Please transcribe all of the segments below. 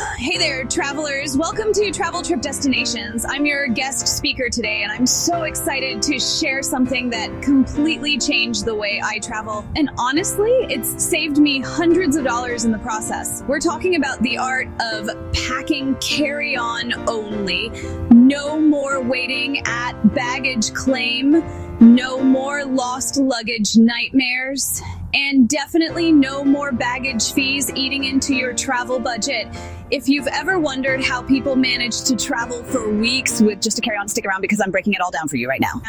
Hey there, travelers. Welcome to Travel Trip Destinations. I'm your guest speaker today, and I'm so excited to share something that completely changed the way I travel. And honestly, it's saved me hundreds of dollars in the process. We're talking about the art of packing carry-on only. No more waiting at baggage claim. No more lost luggage nightmares. And definitely no more baggage fees eating into your travel budget. If you've ever wondered how people manage to travel for weeks with just a carry-on, stick around because I'm breaking it all down for you right now.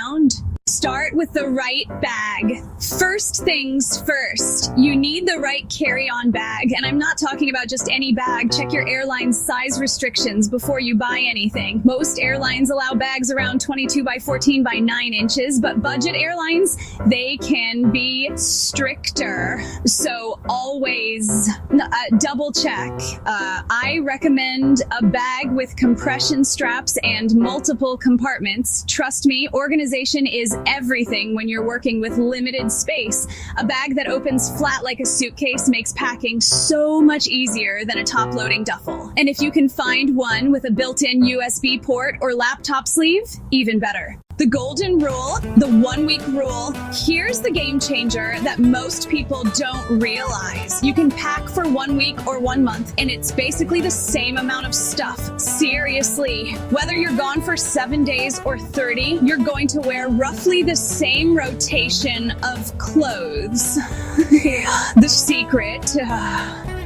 Start with the right bag. First things first, you need the right carry-on bag. And I'm not talking about just any bag. Check your airline's size restrictions before you buy anything. Most airlines allow bags around 22 by 14 by 9 inches, but budget airlines, they can be stricter. So always double check. I recommend a bag with compression straps and multiple compartments. Trust me, organization is everything when you're working with limited space. A bag that opens flat like a suitcase makes packing so much easier than a top-loading duffel. And if you can find one with a built-in USB port or laptop sleeve, even better. The golden rule, the 1 week rule, here's the game changer that most people don't realize. You can pack for 1 week or 1 month, and it's basically the same amount of stuff. Seriously, whether you're gone for 7 days or 30, you're going to wear roughly the same rotation of clothes. The secret,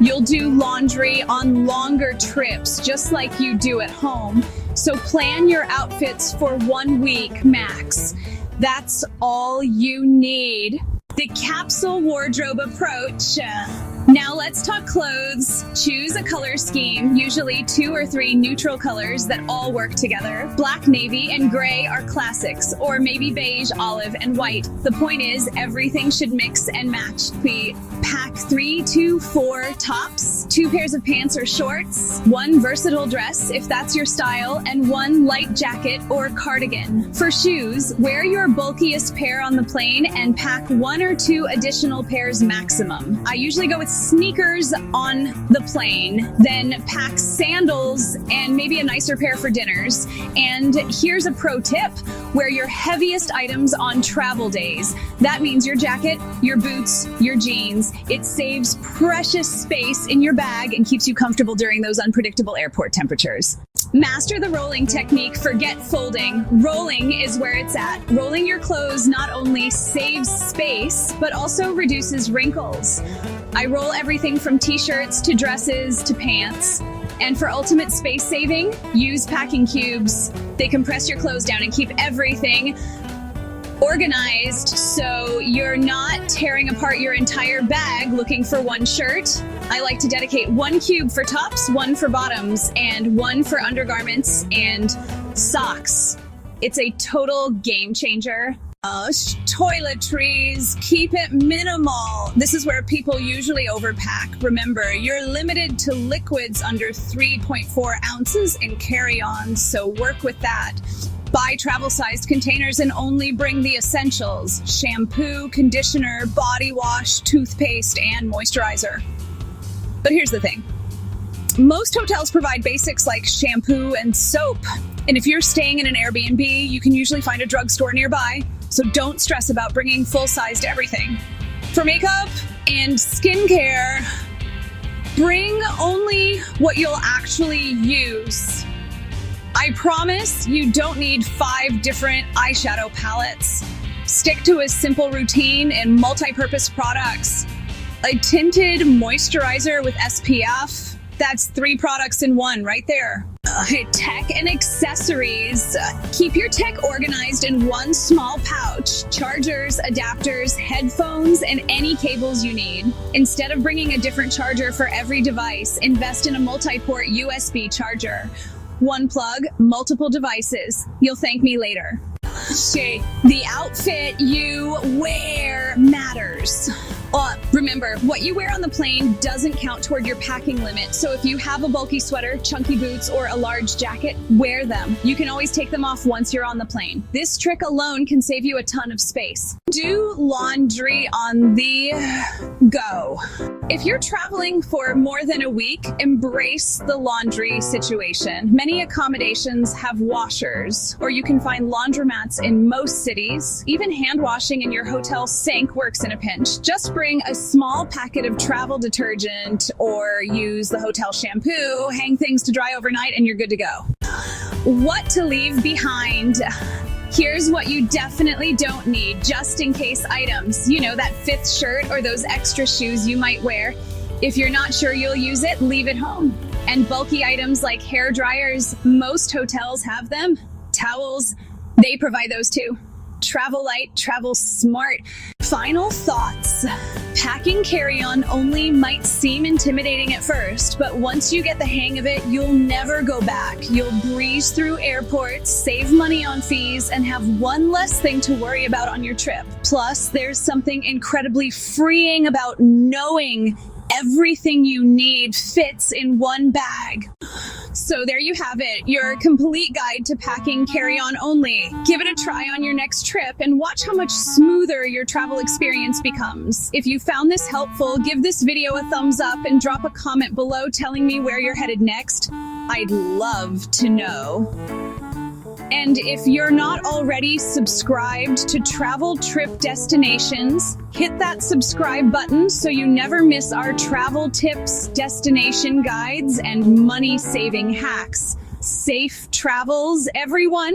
you'll do laundry on longer trips, just like you do at home. So plan your outfits for 1 week max. That's all you need. The capsule wardrobe approach. Now let's talk clothes. Choose a color scheme, usually 2 or 3 neutral colors that all work together. Black, navy, and gray are classics, or maybe beige, olive, and white. The point is, everything should mix and match. We pack 3 to 4 tops, 2 pairs of pants or shorts, 1 versatile dress if that's your style, and 1 light jacket or cardigan. For shoes, wear your bulkiest pair on the plane and pack 1 or 2 additional pairs maximum. I usually go with sneakers on the plane, then pack sandals and maybe a nicer pair for dinners. And here's a pro tip: wear your heaviest items on travel days. That means your jacket, your boots, your jeans. It saves precious space in your bag and keeps you comfortable during those unpredictable airport temperatures. Master the rolling technique. Forget folding. Rolling is where it's at. Rolling your clothes not only saves space, but also reduces wrinkles. I roll everything from t-shirts to dresses to pants. And for ultimate space saving, use packing cubes. They compress your clothes down and keep everything organized so you're not tearing apart your entire bag looking for 1 shirt. I like to dedicate 1 cube for tops, 1 for bottoms, and 1 for undergarments and socks. It's a total game changer. Toiletries, keep it minimal. This is where people usually overpack. Remember, you're limited to liquids under 3.4 ounces and carry-ons, so work with that. Buy travel-sized containers and only bring the essentials: shampoo, conditioner, body wash, toothpaste, and moisturizer. But here's the thing. Most hotels provide basics like shampoo and soap. And if you're staying in an Airbnb, you can usually find a drugstore nearby. So don't stress about bringing full-sized everything. For makeup and skincare, bring only what you'll actually use. I promise you don't need 5 different eyeshadow palettes. Stick to a simple routine and multi-purpose products. A tinted moisturizer with SPF, that's 3 products in 1 right there. Tech and accessories. Keep your tech organized in 1 small pouch. Chargers, adapters, headphones, and any cables you need. Instead of bringing a different charger for every device, invest in a multi-port USB charger. 1 plug, multiple devices. You'll thank me later. The outfit you wear matters. Remember, what you wear on the plane doesn't count toward your packing limit, so if you have a bulky sweater, chunky boots, or a large jacket, wear them. You can always take them off once you're on the plane. This trick alone can save you a ton of space. Do laundry on the go. If you're traveling for more than a week, embrace the laundry situation. Many accommodations have washers, or you can find laundromats in most cities. Even hand washing in your hotel sink works in a pinch. Just bring a small packet of travel detergent or use the hotel shampoo, hang things to dry overnight, and you're good to go. What to leave behind. Here's what you definitely don't need, just in case items. You know, that fifth shirt or those extra shoes you might wear. If you're not sure you'll use it, leave it home. And bulky items like hair dryers, most hotels have them. Towels, they provide those too. Travel light, travel smart. Final thoughts. Packing carry-on only might seem intimidating at first, but once you get the hang of it, you'll never go back. You'll breeze through airports, save money on fees, and have one less thing to worry about on your trip. Plus, there's something incredibly freeing about knowing everything you need fits in one bag. So there you have it, your complete guide to packing carry-on only. Give it a try on your next trip and watch how much smoother your travel experience becomes. If you found this helpful, give this video a thumbs up and drop a comment below telling me where you're headed next. I'd love to know. And if you're not already subscribed to Travel Trip Destinations, hit that subscribe button so you never miss our travel tips, destination guides, and money-saving hacks. Safe travels, everyone!